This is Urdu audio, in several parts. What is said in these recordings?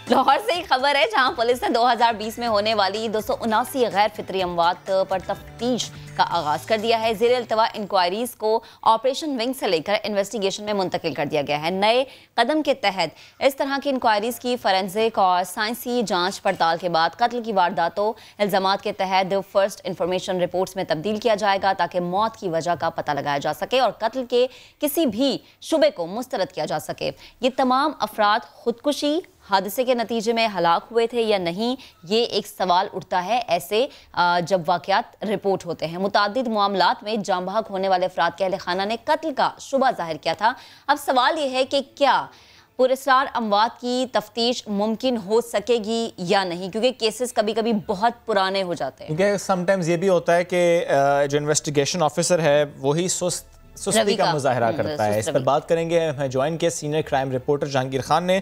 لاہور سے ایک خبر ہے جہاں پولیس نے 2020 میں ہونے والی 279 غیر فطری اموات پر تفتیش کا آغاز کر دیا ہے۔ زیر التوا انکوائریز کو آپریشن ونگ سے لے کر انویسٹیگیشن میں منتقل کر دیا گیا ہے۔ نئے قدم کے تحت اس طرح کی انکوائریز کی فورینزک اور سائنسی جانچ پڑتال کے بعد قتل کی وارداتوں الزامات کے تحت فرسٹ انفارمیشن رپورٹس میں تبدیل کیا جائے گا تاکہ موت کی وجہ کا پتہ لگایا جا سکے اور قتل کے کسی بھی شبے کو مسترد کیا جا سکے۔ یہ تمام افراد خودکشی حادثے کے نتیجے میں ہلاک ہوئے تھے یا نہیں، یہ ایک سوال اٹھتا ہے ایسے جب واقعات رپورٹ ہوتے ہیں۔ متعدد معاملات میں جاں بحق ہونے والے افراد کے اہل خانہ نے قتل کا شبہ ظاہر کیا تھا۔ اب سوال یہ ہے کہ کیا پراسرار اموات کی تفتیش ممکن ہو سکے گی یا نہیں، کیونکہ کیسز کبھی کبھی بہت پرانے ہو جاتے ہیں۔ کیونکہ سم ٹائمز یہ بھی ہوتا ہے کہ جو انویسٹیگیشن آفیسر ہے وہی سستی کا مظاہرہ کرتا ہے۔ اس پر بات کریں گے، ہمیں جوائن کیا senior crime reporter Jahangir Khan نے۔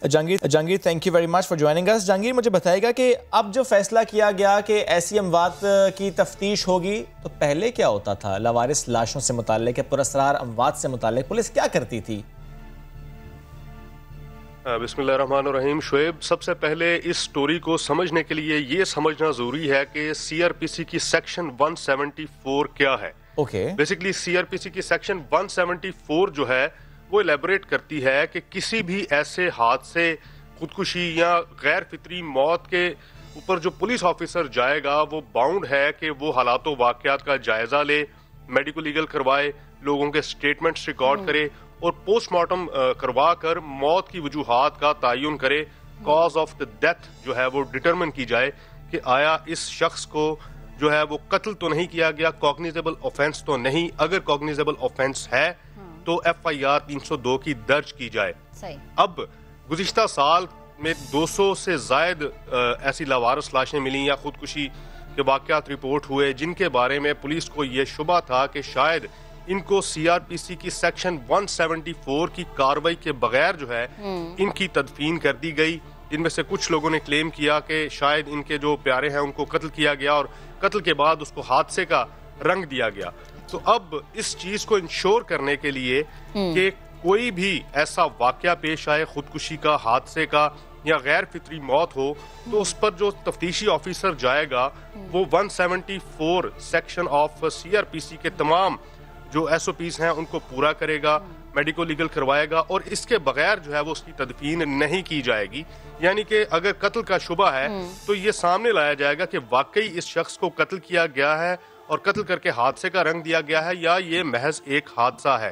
Jahangir thank you very much for joining us. Jahangir مجھے بتائے گا کہ اب جو فیصلہ کیا گیا کہ ایسی اموات کی تفتیش ہوگی، تو پہلے کیا ہوتا تھا لاوارث لاشوں سے متعلق، پراسرار اموات سے متعلق پولیس کیا کرتی تھی؟ بسم اللہ الرحمن الرحیم۔ شعیب، سب سے پہلے اس سٹوری کو سمجھنے کے لیے یہ سمجھنا ضروری ہے کہ سی آر پی سی کی سیکشن 174 کیا ہے۔ بیسیکلی سی آر پی سی کی سیکشن 174 جو ہے وہ الیبوریٹ کرتی ہے کہ کسی بھی ایسے حادثے، خودکشی یا غیر فطری موت کے اوپر جو پولیس آفیسر جائے گا وہ باؤنڈ ہے کہ وہ حالات و واقعات کا جائزہ لے، میڈیکو لیگل کروائے، لوگوں کے سٹیٹمنٹس ریکارڈ کرے اور پوسٹ مارٹم کروا کر موت کی وجوہات کا تعین کرے۔ کاز آف دا ڈیتھ جو ہے وہ ڈٹرمن کی جائے کہ آیا اس شخص کو جو ہے وہ قتل تو نہیں کیا گیا، کوگنیزیبل آفینس تو نہیں، اگر کوگنیزیبل آفینس ہے تو ایف آئی آر 302 کی درج کی جائے۔ اب گزشتہ سال میں 200 سے زائد ایسی لاوارث لاشیں ملیں یا خودکشی کے واقعات رپورٹ ہوئے جن کے بارے میں پولیس کو یہ شبہ تھا کہ شاید ان کو سی آر پی سی کی سیکشن 174 کی کاروائی کے بغیر جو ہے ان کی تدفین کر دی گئی۔ ان میں سے کچھ لوگوں نے کلیم کیا کہ شاید ان کے جو پیارے ہیں ان کو قتل کیا گیا اور قتل کے بعد اس کو حادثے کا رنگ دیا گیا۔ تو اب اس چیز کو انشور کرنے کے لیے کہ کوئی بھی ایسا واقعہ پیش آئے، خودکشی کا، حادثے کا یا غیر فطری موت ہو، تو اس پر جو تفتیشی آفیسر جائے گا وہ 174 section of C R P C کے تمام جو ایس او پیز ہیں ان کو پورا کرے گا، میڈیکو لیگل کروائے گا اور اس کے بغیر جو ہے وہ اس کی تدفین نہیں کی جائے گی۔ یعنی کہ اگر قتل کا شبہ ہے تو یہ سامنے لایا جائے گا کہ واقعی اس شخص کو قتل کیا گیا ہے اور قتل کر کے حادثے کا رنگ دیا گیا ہے یا یہ محض ایک حادثہ ہے۔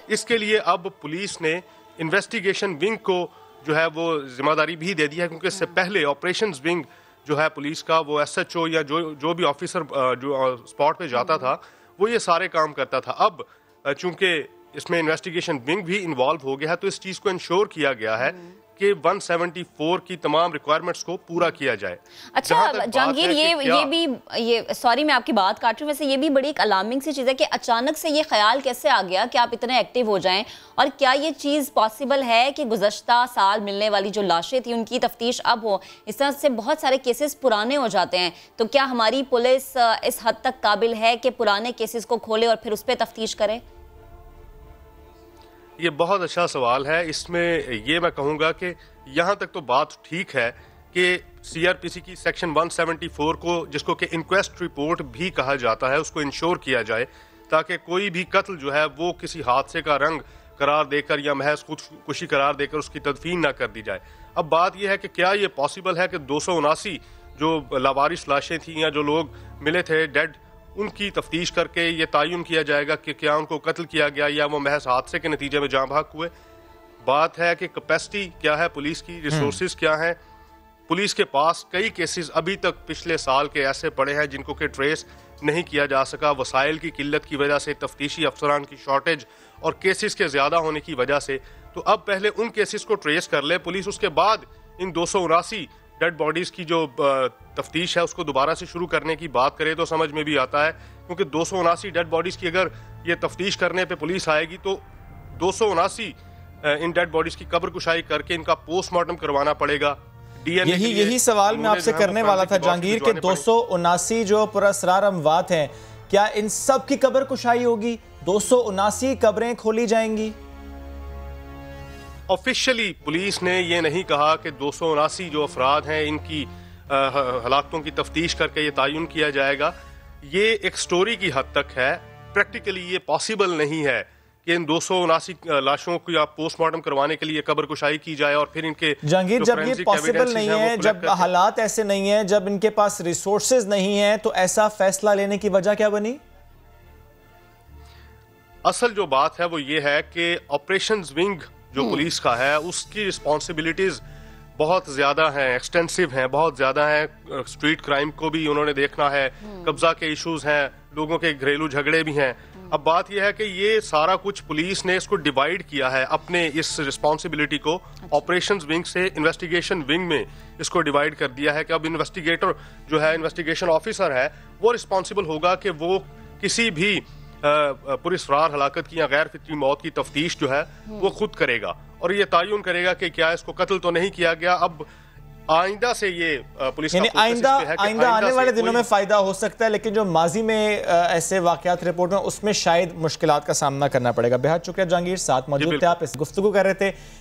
اس کے لیے اب پولیس نے انویسٹیگیشن ونگ کو جو ہے وہ ذمہ داری بھی دے دی ہے، کیونکہ اس سے پہلے آپریشنز ونگ جو ہے پولیس کا وہ ایس ایچ او یا جو بھی آفیسر جو اسپاٹ پہ جاتا تھا وہ یہ سارے کام کرتا تھا۔ اب چونکہ اس میں انویسٹیگیشن ونگ بھی انوالو ہو گیا ہے تو اس چیز کو انشور کیا گیا ہے کہ 174 کی تمام ریکوائرمنٹس کو پورا کیا جائے۔ اچھا جہانگیر، یہ سوری میں آپ کی بات کاٹ رہی ہوں، ویسے یہ بھی بڑی ایک الارمنگ سی چیز ہے کہ اچانک سے یہ خیال کیسے آ گیا کہ آپ اتنے ایکٹیو ہو جائیں، اور کیا یہ چیز پاسبل ہے کہ گزشتہ سال ملنے والی جو لاشیں تھیں ان کی تفتیش اب ہو؟ اس طرح سے بہت سارے کیسز پرانے ہو جاتے ہیں، تو کیا ہماری پولیس اس حد تک قابل ہے کہ پرانے کیسز کو کھولے اور پھر اس پہ تفتیش کرے؟ یہ بہت اچھا سوال ہے۔ اس میں یہ میں کہوں گا کہ یہاں تک تو بات ٹھیک ہے کہ سی آر پی سی کی سیکشن 174 کو، جس کو کہ انکویسٹ رپورٹ بھی کہا جاتا ہے، اس کو انشور کیا جائے تاکہ کوئی بھی قتل جو ہے وہ کسی حادثے کا رنگ قرار دے کر یا محض خودکشی قرار دے کر اس کی تدفین نہ کر دی جائے۔ اب بات یہ ہے کہ کیا یہ پاسبل ہے کہ 279 جو لاوارث لاشیں تھیں یا جو لوگ ملے تھے ڈیڈ، ان کی تفتیش کر کے یہ تعین کیا جائے گا کہ کیا ان کو قتل کیا گیا یا وہ محض حادثے کے نتیجے میں جاں بحق ہوئے؟ بات ہے کہ کیپیسٹی کیا ہے پولیس کی، ریسورسز کیا ہیں۔ پولیس کے پاس کئی کیسز ابھی تک پچھلے سال کے ایسے پڑے ہیں جن کو کہ ٹریس نہیں کیا جا سکا، وسائل کی قلت کی وجہ سے، تفتیشی افسران کی شارٹیج اور کیسز کے زیادہ ہونے کی وجہ سے۔ تو اب پہلے ان کیسز کو ٹریس کر لے پولیس، اس کے بعد ان 279 ڈیڈ باڈیز کی جو تفتیش ہے اس کو دوبارہ سے شروع کرنے کی بات کرے تو سمجھ میں بھی آتا ہے، کیونکہ 279 ڈیڈ باڈیز کی اگر یہ تفتیش کرنے پہ پولیس آئے گی تو 279 ان ڈیڈ باڈیز کی قبر کشائی کر کے ان کا پوسٹ مارٹم کروانا پڑے گا۔ یہی سوال میں آپ سے کرنے والا تھا جہانگیر کہ 279 جو پراسرار اموات ہیں، کیا ان سب کی قبر کشائی ہوگی؟ 279 قبریں کھولی جائیں گی؟ آفیشلی پولیس نے یہ نہیں کہا کہ 279 جو افراد ہیں ان کی ہلاکتوں کی تفتیش کر کے یہ تعین کیا جائے گا. یہ ایک سٹوری کی حد تک ہے, پریکٹیکلی یہ پاسبل نہیں ہے کہ ان 279 لاشوں کو یا پوسٹ مارٹم کروانے کے لیے قبر کشائی کی جائے اور پھر ان کے جہانگیر جب یہ پاسبل نہیں ہے, جب حالات ایسے نہیں ہیں, جب ان کے پاس ریسورسز نہیں ہیں, تو ایسا فیصلہ لینے کی وجہ کیا بنی؟ اصل جو بات ہے وہ یہ ہے کہ آپریشنز ونگ جو پولیس کا ہے اس کی رسپانسبلٹیز بہت زیادہ ہیں, ایکسٹینسو ہیں, بہت زیادہ ہیں. اسٹریٹ کرائم کو بھی انہوں نے دیکھنا ہے, قبضہ کے ایشوز ہیں, لوگوں کے گھریلو جھگڑے بھی ہیں. اب بات یہ ہے کہ یہ سارا کچھ پولیس نے اس کو ڈیوائیڈ کیا ہے اپنے اس رسپانسبلٹی کو آپریشنز ونگ سے انویسٹیگیشن ونگ میں اس کو ڈیوائیڈ کر دیا ہے کہ اب انویسٹیگیٹر جو ہے, انویسٹیگیشن آفیسر ہے, وہ رسپانسبل ہوگا کہ وہ کسی بھی پراسرار ہلاکت کی یا غیر فطری موت کی تفتیش جو ہے وہ خود کرے گا اور یہ تعین کرے گا کہ کیا اس کو قتل تو نہیں کیا گیا. اب آئندہ سے یہ پولیس یعنی آئندہ آنے والے دنوں میں فائدہ ہو سکتا ہے, لیکن جو ماضی میں ایسے واقعات رپورٹ میں اس میں شاید مشکلات کا سامنا کرنا پڑے گا. بہت شکریہ جہانگیر, ساتھ موجود تھے آپ, اس گفتگو کر رہے تھے